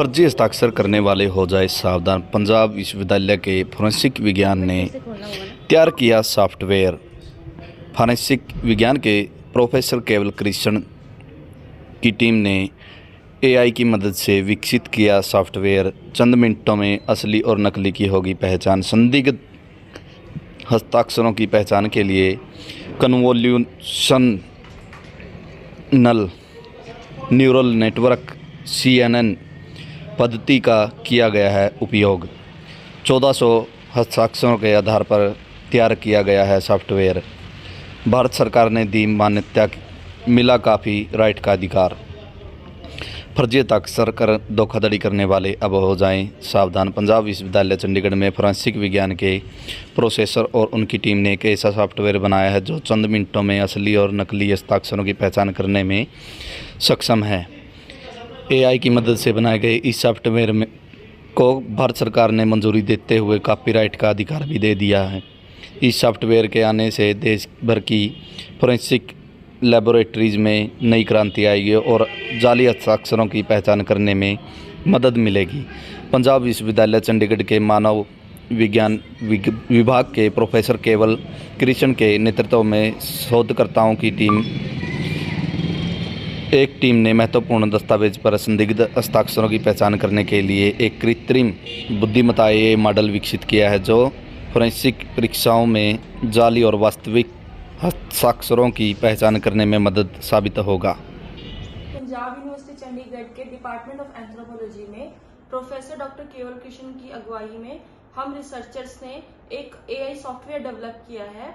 फर्जी हस्ताक्षर करने वाले हो जाए सावधान। पंजाब विश्वविद्यालय के फोरेंसिक विज्ञान ने तैयार किया सॉफ्टवेयर। फोरेंसिक विज्ञान के प्रोफेसर केवल कृष्ण की टीम ने एआई की मदद से विकसित किया सॉफ्टवेयर। चंद मिनटों में असली और नकली की होगी पहचान। संदिग्ध हस्ताक्षरों की पहचान के लिए कन्वोल्यूशनल न्यूरल नेटवर्क CNN पद्धति का किया गया है उपयोग। 1400 हस्ताक्षरों के आधार पर तैयार किया गया है सॉफ्टवेयर। भारत सरकार ने दी मान्यता, मिला काफ़ी राइट का अधिकार। फर्जी हस्ताक्षर कर धोखाधड़ी करने वाले अब हो जाएं सावधान। पंजाब विश्वविद्यालय चंडीगढ़ में फोरेंसिक विज्ञान के प्रोफेसर और उनकी टीम ने एक ऐसा सॉफ्टवेयर बनाया है जो चंद मिनटों में असली और नकली हस्ताक्षरों की पहचान करने में सक्षम है। एआई की मदद से बनाए गए इस सॉफ्टवेयर में को भारत सरकार ने मंजूरी देते हुए कॉपीराइट का अधिकार भी दे दिया है। इस सॉफ्टवेयर के आने से देश भर की फोरेंसिक लेबोरेटरीज में नई क्रांति आएगी और जाली हस्ताक्षरों की पहचान करने में मदद मिलेगी। पंजाब विश्वविद्यालय चंडीगढ़ के मानव विज्ञान विभाग के प्रोफेसर केवल कृष्ण के नेतृत्व में शोधकर्ताओं की एक टीम ने महत्वपूर्ण दस्तावेज पर संदिग्ध हस्ताक्षरों की पहचान करने के लिए एक कृत्रिम बुद्धिमत्ता AI मॉडल विकसित किया है जो फोरेंसिक परीक्षाओं में जाली और वास्तविक हस्ताक्षरों की पहचान करने में मदद साबित होगा। पंजाब यूनिवर्सिटी चंडीगढ़ के डिपार्टमेंट ऑफ एंथ्रोपोलॉजी में प्रोफेसर डॉक्टर केवल कृष्ण की अगुवाई में हम रिसर्चर्स ने एक AI सॉफ्टवेयर डेवलप किया है,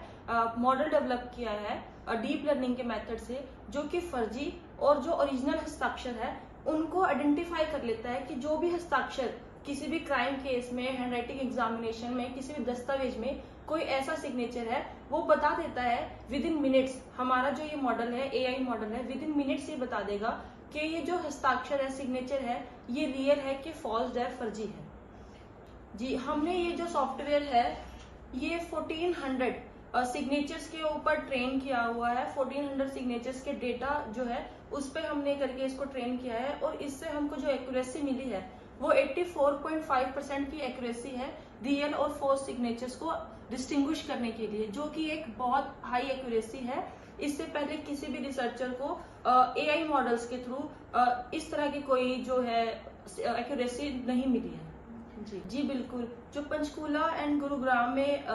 मॉडल डेवलप किया है डीप लर्निंग के मेथड से, जो कि फर्जी और जो ओरिजिनल हस्ताक्षर है उनको आइडेंटिफाई कर लेता है कि जो भी हस्ताक्षर किसी भी क्राइम केस में, हैंडराइटिंग एग्जामिनेशन में, किसी भी दस्तावेज में कोई ऐसा सिग्नेचर है वो बता देता है विद इन मिनट्स। हमारा जो ये मॉडल है, AI मॉडल है, विद इन मिनट्स ये बता देगा कि ये जो हस्ताक्षर है, सिग्नेचर है, ये रियल है कि फॉल्स है, फर्जी है। जी, हमने ये जो सॉफ्टवेयर है ये 1400 सिग्नेचर्स के ऊपर ट्रेन किया हुआ है। 1400 सिग्नेचर्स के डेटा जो है उस पर हमने करके इसको ट्रेन किया है और इससे हमको जो एक्यूरेसी मिली है वो 84.5% की एक्यूरेसी है रियल और फॉल्स सिग्नेचर्स को डिस्टिंग्विश करने के लिए, जो कि एक बहुत हाई एक्यूरेसी है। इससे पहले किसी भी रिसर्चर को AI मॉडल्स के थ्रू इस तरह की कोई जो है एक्यूरेसी नहीं मिली है। जी बिल्कुल। जो पंचकूला एंड गुरुग्राम में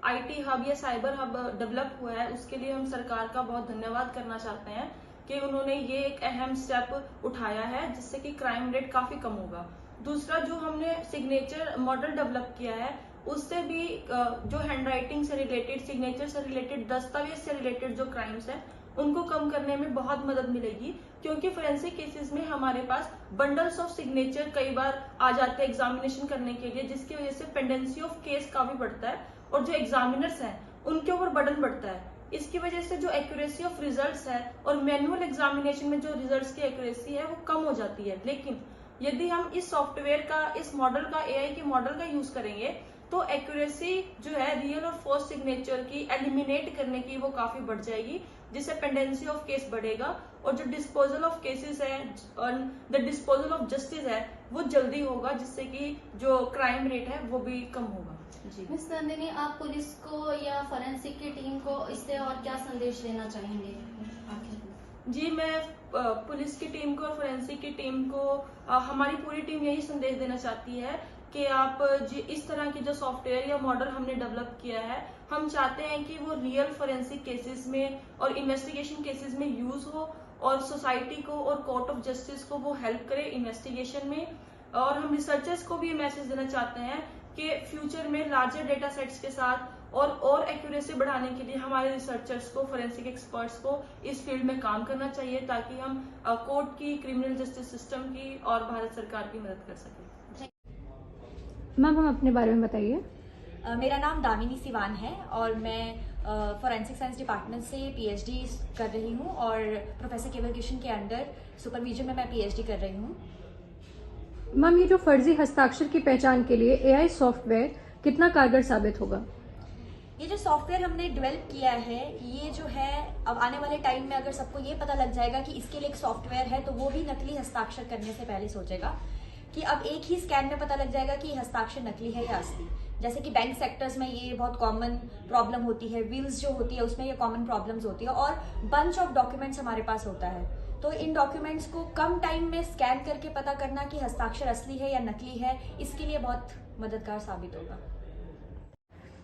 IT हब या साइबर हब डेवलप हुआ है उसके लिए हम सरकार का बहुत धन्यवाद करना चाहते हैं कि उन्होंने ये एक अहम स्टेप उठाया है जिससे कि क्राइम रेट काफी कम होगा। दूसरा, जो हमने सिग्नेचर मॉडल डेवलप किया है उससे भी जो हैंडराइटिंग से रिलेटेड, सिग्नेचर से रिलेटेड, दस्तावेज से रिलेटेड जो क्राइम्स है उनको कम करने में बहुत मदद मिलेगी, क्योंकि फोरेंसिक केसेस में हमारे पास बंडल्स ऑफ सिग्नेचर कई बार आ जाते हैं एग्जामिनेशन करने के लिए, जिसकी वजह से पेंडेंसी ऑफ केस काफी बढ़ता है और जो एग्जामिनर्स हैं उनके ऊपर बर्डन बढ़ता है। इसकी वजह से जो एक्यूरेसी ऑफ रिजल्ट्स है और मैनुअल एग्जामिनेशन में जो रिजल्ट्स की एक्यूरेसी है वो कम हो जाती है। लेकिन यदि हम इस सॉफ्टवेयर का, इस मॉडल का, AI के मॉडल का यूज करेंगे तो एक्यूरेसी जो है रियल और फॉल्स सिग्नेचर की एलिमिनेट करने की वो काफी बढ़ जाएगी, जिससे पेंडेंसी ऑफ केस बढ़ेगा और जो डिस्पोजल ऑफ केसेस है और द डिस्पोजल ऑफ जस्टिस है वो जल्दी होगा, जिससे कि जो क्राइम रेट है वो भी कम होगा। जी मिस नंदिनी, आप पुलिस को या फोरेंसिक की टीम को इससे और क्या संदेश देना चाहेंगे आखिर? जी, मैं पुलिस की टीम को और फोरेंसिक की टीम को, हमारी पूरी टीम यही संदेश देना चाहती है कि आप इस तरह की जो सॉफ्टवेयर या मॉडल हमने डेवलप किया है, हम चाहते हैं कि वो रियल फोरेंसिक केसेस में और इन्वेस्टिगेशन केसेस में यूज हो और सोसाइटी को और कोर्ट ऑफ जस्टिस को वो हेल्प करे इन्वेस्टिगेशन में। और हम रिसर्चर्स को भी ये मैसेज देना चाहते हैं कि फ्यूचर में लार्जर डेटा सेट्स के साथ और एक्यूरेसी बढ़ाने के लिए हमारे रिसर्चर्स को, फोरेंसिक एक्सपर्ट्स को इस फील्ड में काम करना चाहिए, ताकि हम कोर्ट की, क्रिमिनल जस्टिस सिस्टम की और भारत सरकार की मदद कर सकें। मैम, हम अपने बारे में बताइए। मेरा नाम दामिनी सिवान है और मैं फॉरेंसिक साइंस डिपार्टमेंट से PhD कर रही हूँ और प्रोफेसर केवल कृष्ण के अंडर सुपरविजन में मैं PhD कर रही हूँ। मैम, ये जो फर्जी हस्ताक्षर की पहचान के लिए AI सॉफ्टवेयर कितना कारगर साबित होगा? ये जो सॉफ्टवेयर हमने डेवलप किया है, ये जो है अब आने वाले टाइम में अगर सबको ये पता लग जाएगा कि इसके लिए एक सॉफ्टवेयर है तो वो भी नकली हस्ताक्षर करने से पहले सोचेगा। कि अब एक ही स्कैन में पता लग जाएगा कि हस्ताक्षर नकली है या असली। जैसे कि बैंक सेक्टर्स में ये बहुत कॉमन प्रॉब्लम होती है, व्हील्स जो होती है उसमें ये कॉमन प्रॉब्लम्स होती है, और बंच ऑफ डॉक्यूमेंट्स हमारे पास होता है। तो इन डॉक्यूमेंट्स को कम टाइम में स्कैन करके पता करना कि हस्ताक्षर असली है या नकली है, इसके लिए बहुत मददगार साबित होगा।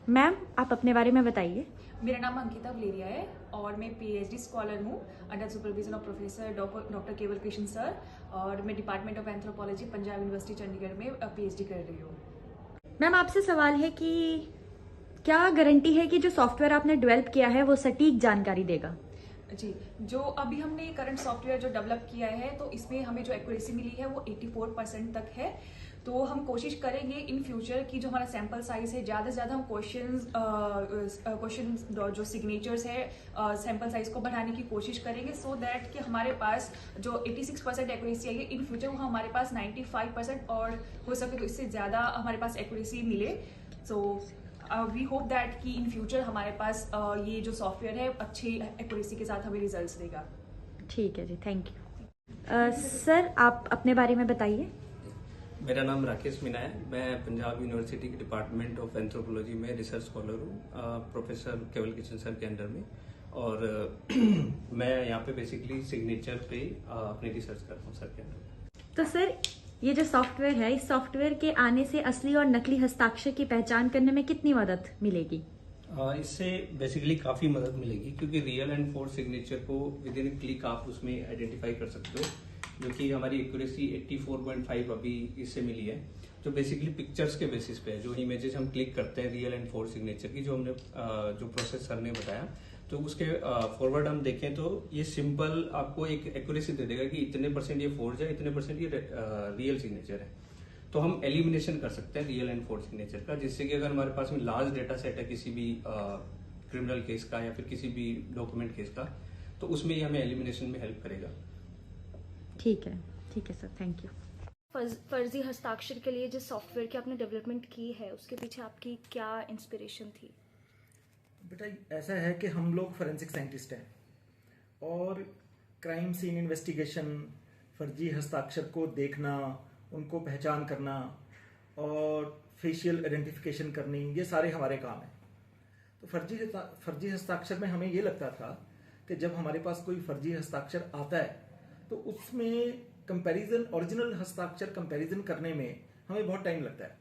मैम, आप अपने बारे में बताइए। मेरा नाम अंकिता वलेरिया है और मैं पीएचडी स्कॉलर हूँ under supervision of professor doctor केवल कृष्ण सर, और मैं department of anthropology Punjab university Chandigarh में पीएचडी कर रही हूँ। मैम, आपसे सवाल है कि क्या गारंटी है कि जो सॉफ्टवेयर आपने डेवलप किया है वो सटीक जानकारी देगा? जी, जो अभी हमने करंट सॉफ्टवेयर जो डेवलप किया है तो इसमें हमें जो एक्यूरेसी मिली है वो 84% तक है। तो हम कोशिश करेंगे इन फ्यूचर की जो हमारा सैंपल साइज है ज़्यादा से ज़्यादा हम क्वेश्चन जो सिग्नेचर्स है सैंपल साइज को बढ़ाने की कोशिश करेंगे, सो दैट कि हमारे पास जो 86% एक्यूरेसी आई है इन फ्यूचर वो हमारे पास 95% और हो सके तो इससे ज़्यादा हमारे पास एक्यूरेसी मिले। सो वी होप दैट कि इन फ्यूचर हमारे पास ये जो सॉफ्टवेयर है अच्छी एक्यूरेसी के साथ हमें रिजल्ट्स देगा। ठीक है जी, थैंक यू। सर, आप अपने बारे में बताइए। मेरा नाम राकेश मीना है। मैं पंजाब यूनिवर्सिटी के डिपार्टमेंट ऑफ एंथ्रोपोलॉजी में रिसर्च स्कॉलर हूँ प्रोफेसर केवल कृष्ण सर के अंडर में, और मैं यहाँ पे बेसिकली सिग्नेचर पे अपनी रिसर्च करता हूँ सर के अंडर। तो सर, ये जो सॉफ्टवेयर है, इस सॉफ्टवेयर के आने से असली और नकली हस्ताक्षर की पहचान करने में कितनी मदद मिलेगी? इससे बेसिकली काफी मदद मिलेगी, क्योंकि रियल एंड फोर्ज सिग्नेचर को विद इन क्लिक आप उसमें आइडेंटिफाई कर सकते हो, जो कि हमारी एक्यूरेसी 84.5 अभी इससे मिली है, जो बेसिकली पिक्चर्स के बेसिस पे है। जो इमेजेस हम क्लिक करते हैं रियल एंड फोर्ज सिग्नेचर की, जो हमने जो प्रोसेस सर ने बताया, तो उसके फॉरवर्ड हम देखें तो ये सिंपल आपको एक एक्यूरेसी दे देगा कि इतने % ये फोर्ज है, इतने % ये रियल सिग्नेचर है। तो हम एलिमिनेशन कर सकते हैं रियल एंड फोर्ज सिग्नेचर का, जिससे कि अगर हमारे पास में लार्ज डेटा सेट है किसी भी क्रिमिनल केस का या फिर किसी भी डॉक्यूमेंट केस का, तो उसमें ये हमें एलिमिनेशन में हेल्प करेगा। ठीक है सर, थैंक यू। फर्जी हस्ताक्षर के लिए जिस सॉफ्टवेयर की आपने डेवलपमेंट की है उसके पीछे आपकी क्या इंस्पिरेशन थी? बेटा, ऐसा है कि हम लोग फोरेंसिक साइंटिस्ट हैं और क्राइम सीन इन्वेस्टिगेशन, फर्जी हस्ताक्षर को देखना, उनको पहचान करना और फेशियल आइडेंटिफिकेशन करनी, ये सारे हमारे काम हैं। तो फर्जी हस्ताक्षर में हमें ये लगता था कि जब हमारे पास कोई फर्जी हस्ताक्षर आता है तो उसमें कंपैरिजन, ओरिजिनल हस्ताक्षर कंपैरिजन करने में हमें बहुत टाइम लगता है,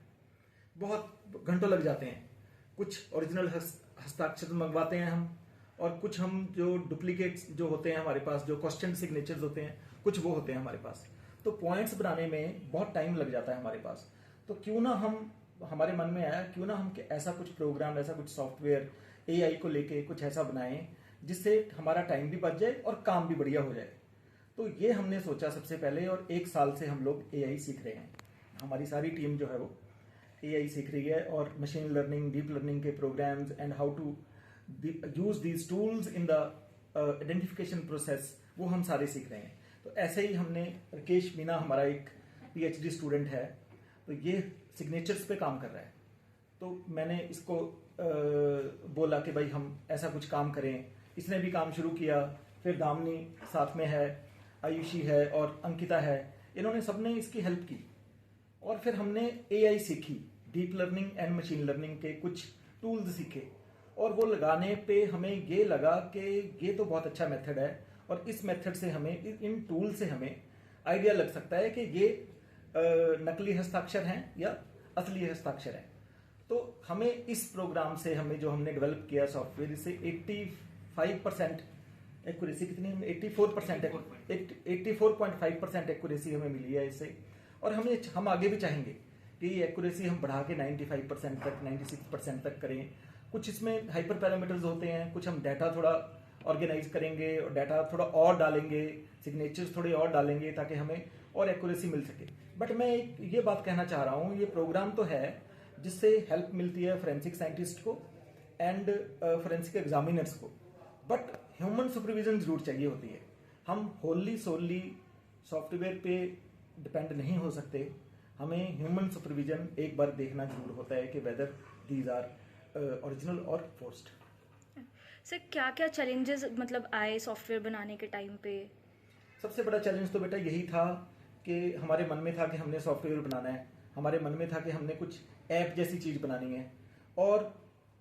बहुत घंटों लग जाते हैं। कुछ ओरिजिनल हस्ताक्षर मंगवाते हैं हम, और कुछ हम जो डुप्लीकेट्स जो होते हैं हमारे पास, जो क्वेश्चन सिग्नेचर्स होते हैं, कुछ वो होते हैं हमारे पास। तो पॉइंट्स बनाने में बहुत टाइम लग जाता है हमारे पास। तो क्यों ना हमारे मन में आया, क्यों ना हम ऐसा कुछ प्रोग्राम, ऐसा कुछ सॉफ्टवेयर एआई को लेके कुछ ऐसा बनाएं जिससे हमारा टाइम भी बच जाए और काम भी बढ़िया हो जाए। तो ये हमने सोचा सबसे पहले, और 1 साल से हम लोग एआई सीख रहे हैं। हमारी सारी टीम जो है वो एआई सीख रही है, और मशीन लर्निंग, डीप लर्निंग के programs and how to use these tools in the identification process, वो हम सारे सीख रहे हैं। तो ऐसे ही हमने, राकेश मीना हमारा एक पीएचडी स्टूडेंट है, तो ये सिग्नेचर्स पे काम कर रहा है। तो मैंने इसको बोला कि भाई हम ऐसा कुछ काम करें। इसने भी काम शुरू किया, फिर दामनी साथ में है, आयुषी है और अंकिता है, इन्होंने सबने इसकी हेल्प की। और फिर हमने एआई सीखी, deep learning and machine learning के कुछ टूल्स सीखे, और वो लगाने पे हमें ये लगा कि ये तो बहुत अच्छा मेथड है, और इस मेथड से हमें, इन टूल से हमें आइडिया लग सकता है कि ये नकली हस्ताक्षर हैं या असली हस्ताक्षर हैं। तो हमें इस प्रोग्राम से, हमें जो हमने डेवलप किया सॉफ्टवेयर, इससे 85% एक्यूरेसी, कितनी, 84.5% एक्यूरेसी हमें मिली है इससे। और हम आगे भी चाहेंगे कि ये एक्यूरेसी हम बढ़ा के 95% तक, 96% तक करें। कुछ इसमें हाइपर पैरामीटर्स होते हैं, कुछ हम डाटा थोड़ा ऑर्गेनाइज करेंगे और डाटा थोड़ा और डालेंगे, सिग्नेचर्स थोड़े और डालेंगे ताकि हमें और एक्यूरेसी मिल सके। बट मैं ये बात कहना चाह रहा हूँ, ये प्रोग्राम तो है जिससे हेल्प मिलती है फोरेंसिक साइंटिस्ट को एंड फोरेंसिक एग्जामिनर्स को, बट ह्यूमन सुपरविजन जरूर चाहिए होती है। हम होली सोली सॉफ्टवेयर पे डिपेंड नहीं हो सकते, हमें ह्यूमन सुपरविजन एक बार देखना जरूर होता है कि वेदर दीज आर ओरिजिनल और फोर्स्ड। सर, क्या क्या चैलेंजेस मतलब आए सॉफ्टवेयर बनाने के टाइम पे? सबसे बड़ा चैलेंज तो बेटा यही था कि हमारे मन में था कि हमने सॉफ्टवेयर बनाना है, हमारे मन में था कि हमने कुछ ऐप जैसी चीज़ बनानी है, और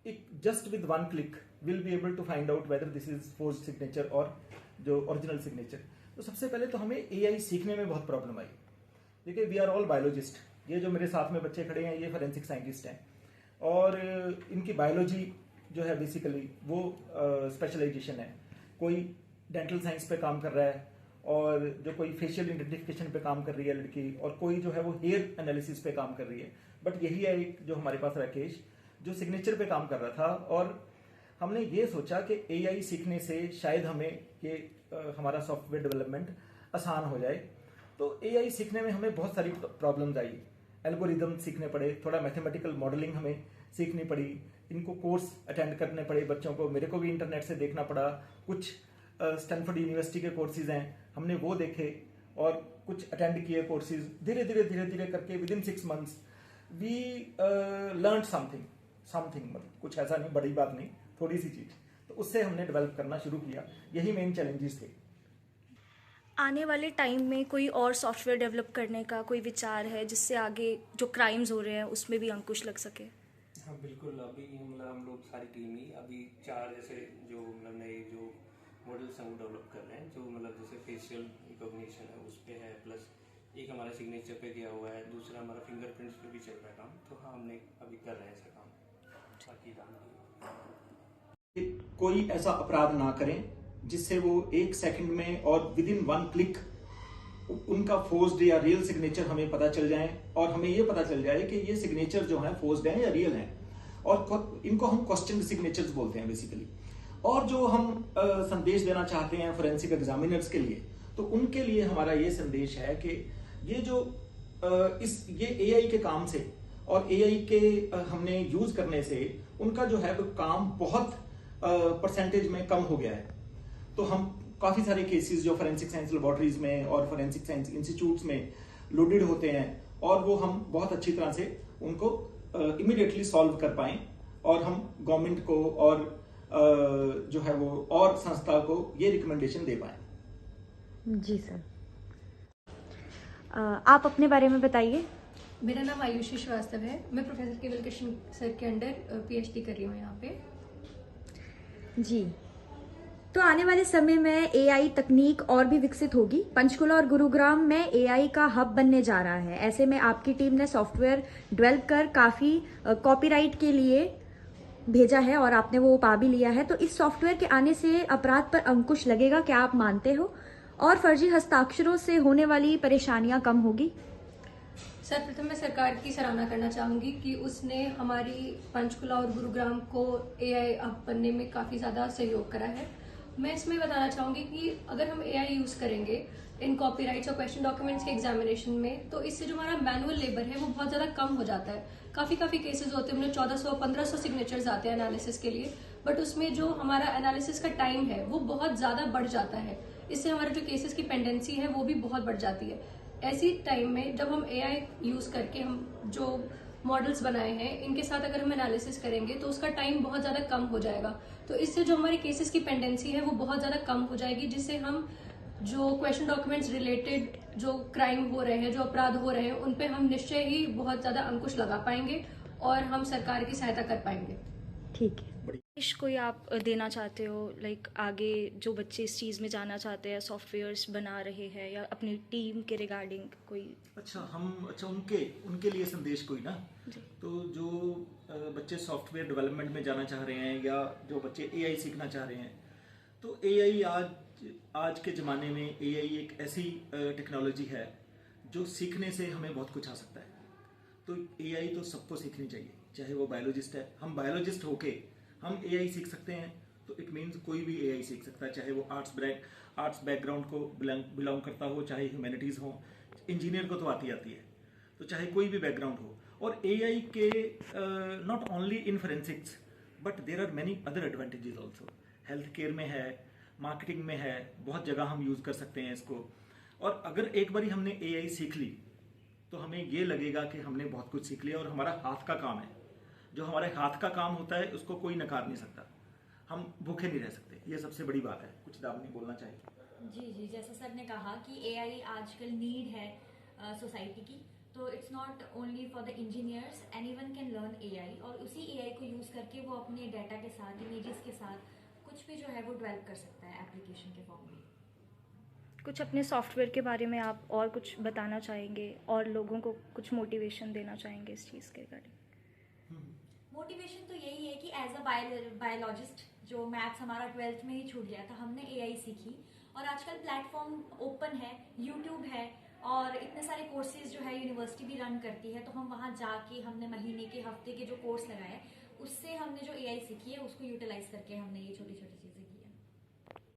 एक just with one click will be able to find out whether this is forge signature और जो ओरिजिनल सिग्नेचर। तो सबसे पहले तो हमें एआई सीखने में बहुत प्रॉब्लम आई। देखिए, वी आर ऑल बायोलॉजिस्ट, ये जो मेरे साथ में बच्चे खड़े हैं ये फॉरेंसिक साइंटिस्ट हैं, और इनकी बायोलॉजी जो है बेसिकली वो स्पेशलाइजेशन है। कोई डेंटल साइंस पे काम कर रहा है, और जो कोई फेशियल आइडेंटिफिकेशन पे काम कर रही है लड़की, और कोई जो है वो हेयर एनालिसिस पे काम कर रही है। बट यही है एक जो हमारे पास राकेश जो सिग्नेचर पे काम कर रहा था, और हमने ये सोचा कि एआई सीखने से शायद हमें ये हमारा सॉफ्टवेयर डेवलपमेंट आसान हो जाए। तो एआई सीखने में हमें बहुत सारी प्रॉब्लम्स आई, एल्गोरिदम सीखने पड़े, थोड़ा मैथमेटिकल मॉडलिंग हमें सीखनी पड़ी, इनको कोर्स अटेंड करने पड़े बच्चों को, मेरे को भी इंटरनेट से देखना पड़ा। कुछ स्टैनफोर्ड यूनिवर्सिटी के कोर्सेज हैं, हमने वो देखे और कुछ अटेंड किए कोर्सेज। धीरे धीरे करके within 6 months we learn something मतलब कुछ ऐसा नहीं, बड़ी बात नहीं, थोड़ी सी चीज। तो उससे हमने डेवलप करना शुरू किया। यही मेन चैलेंजेस थे। आने वाले टाइम में कोई और सॉफ्टवेयर डेवलप करने का कोई विचार है जिससे आगे जो क्राइम्स हो रहे हैं उसमें भी अंकुश लग सके? हाँ बिल्कुल, अभी मतलब हम लोग सारी टीम ही अभी 4 जैसे जो मतलब नए जो मॉडल्स हैं वो डेवलप कर रहे हैं, जो मतलब जैसे फेशियल रिकॉग्निशन है उस पर है, प्लस एक हमारा सिग्नेचर पे दिया हुआ है, दूसरा हमारा फिंगरप्रिंट्स पे भी चल रहा है काम। तो हाँ, हमने अभी कर रहे हैं ऐसा काम, बाकी काम कोई ऐसा अपराध ना करें जिससे वो 1 सेकंड में और विद इन 1 क्लिक उनका फोर्स्ड या रियल सिग्नेचर हमें पता चल जाए, और हमें ये पता चल जाए कि ये सिग्नेचर जो है फोर्स्ड है या रियल है। और इनको हम क्वेश्चन सिग्नेचर्स बोलते हैं बेसिकली। और जो हम संदेश देना चाहते हैं फोरेंसिक एग्जामिनर्स के लिए, तो उनके लिए हमारा ये संदेश है कि ये जो ये एआई के काम से और एआई के हमने यूज करने से उनका जो है वो काम बहुत परसेंटेज में कम हो गया है। तो हम काफी सारे केसेस जो फोरेंसिक साइंस लेबोरेटरीज में और फोरेंसिक साइंस इंस्टीट्यूट्स में लोडेड होते हैं, और वो हम बहुत अच्छी तरह से उनको इमीडिएटली सॉल्व कर पाएं, और हम गवर्नमेंट को और जो है वो और संस्था को ये रिकमेंडेशन दे पाएं। जी सर, आप अपने बारे में बताइए। मेरा नाम आयुषी श्रीवास्तव है। मैं प्रोफेसर केवल कृष्ण सर के अंडर पीएचडी कर रही हूँ यहाँ पे। जी, तो आने वाले समय में एआई तकनीक और भी विकसित होगी। पंचकुला और गुरुग्राम में एआई का हब बनने जा रहा है। ऐसे में आपकी टीम ने सॉफ्टवेयर डेवलप कर काफ़ी कॉपीराइट के लिए भेजा है, और आपने वो पा भी लिया है। तो इस सॉफ्टवेयर के आने से अपराध पर अंकुश लगेगा, क्या आप मानते हो? और फर्जी हस्ताक्षरों से होने वाली परेशानियां कम होगी? सर, प्रथम मैं सरकार की सराहना करना चाहूंगी कि उसने हमारी पंचकुला और गुरुग्राम को एआई हब बनने में काफ़ी ज़्यादा सहयोग करा है। मैं इसमें बताना चाहूंगी कि अगर हम एआई यूज़ करेंगे इन कॉपीराइट्स और क्वेश्चन डॉक्यूमेंट्स के एग्जामिनेशन में, तो इससे जो हमारा मैनुअल लेबर है वो बहुत ज़्यादा कम हो जाता है। काफ़ी केसेस होते हैं, उन्हें 1400-1500 सिग्नेचर्स आते हैं एनालिसिस के लिए, बट उसमें जो हमारा एनालिसिस का टाइम है वो बहुत ज़्यादा बढ़ जाता है। इससे हमारे जो केसेस की पेंडेंसी है वो भी बहुत बढ़ जाती है। ऐसी टाइम में जब हम एआई यूज़ करके हम जो मॉडल्स बनाए हैं इनके साथ अगर हम एनालिसिस करेंगे तो उसका टाइम बहुत ज़्यादा कम हो जाएगा। तो इससे जो हमारे केसेस की पेंडेंसी है वो बहुत ज़्यादा कम हो जाएगी, जिससे हम जो क्वेश्चन डॉक्यूमेंट्स रिलेटेड जो क्राइम हो रहे हैं, जो अपराध हो रहे हैं, उन पे हम निश्चय ही बहुत ज़्यादा अंकुश लगा पाएंगे और हम सरकार की सहायता कर पाएंगे। ठीक है। कोई आप देना चाहते हो, लाइक आगे जो बच्चे इस चीज़ में जाना चाहते हैं, सॉफ्टवेयर्स बना रहे हैं, या अपनी टीम के रिगार्डिंग कोई? अच्छा उनके लिए संदेश कोई ना। तो जो बच्चे सॉफ्टवेयर डेवलपमेंट में जाना चाह रहे हैं या जो बच्चे एआई सीखना चाह रहे हैं, तो एआई आज के ज़माने में एआई एक ऐसी टेक्नोलॉजी है जो सीखने से हमें बहुत कुछ आ सकता है। तो एआई तो सबको सीखनी चाहिए, चाहे वो बायोलॉजिस्ट है। हम बायोलॉजिस्ट होके हम एआई सीख सकते हैं, तो इट मीन्स कोई भी एआई सीख सकता है, चाहे वो आर्ट्स बैकग्राउंड को बिलोंग करता हो, चाहे ह्यूमैनिटीज़ हो। इंजीनियर को तो आती है, तो चाहे कोई भी बैकग्राउंड हो। और एआई के not only in forensics but there are many other advantages also. Health care में है, मार्केटिंग में है, बहुत जगह हम यूज़ कर सकते हैं इसको। और अगर एक बारी हमने एआई सीख ली तो हमें ये लगेगा कि हमने बहुत कुछ सीख लिया, और हमारा हाथ का काम है। जो हमारे हाथ का काम होता है उसको कोई नकार नहीं सकता, हम भूखे नहीं रह सकते। ये सबसे बड़ी बात है। कुछ दामिनी बोलना चाहिए? जी, जैसा सर ने कहा कि एआई आजकल नीड है सोसाइटी की। तो it's not only for the engineers, anyone can learn AI, और उसी एआई को यूज करके वो अपने डाटा के साथ, इमेजेस के साथ कुछ भी जो है वो डेवलप कर सकता है एप्लीकेशन के फॉर्म में। कुछ अपने सॉफ्टवेयर के बारे में आप और कुछ बताना चाहेंगे और लोगों को कुछ मोटिवेशन देना चाहेंगे इस चीज़ के रिगार्डिंग? मोटिवेशन तो यही है कि एज अ बायोलॉजिस्ट, जो मैथ्स हमारा 12th में ही छूट गया था, हमने एआई सीखी, और आजकल प्लेटफॉर्म ओपन है, यूट्यूब है, और इतने सारे कोर्सेज जो है यूनिवर्सिटी भी रन करती है, तो हम वहाँ जाके हमने महीने के, हफ्ते के जो कोर्स लगाए, उससे हमने जो एआई सीखी है उसको यूटिलाइज करके हमने ये छोटी छोटी चीज़ें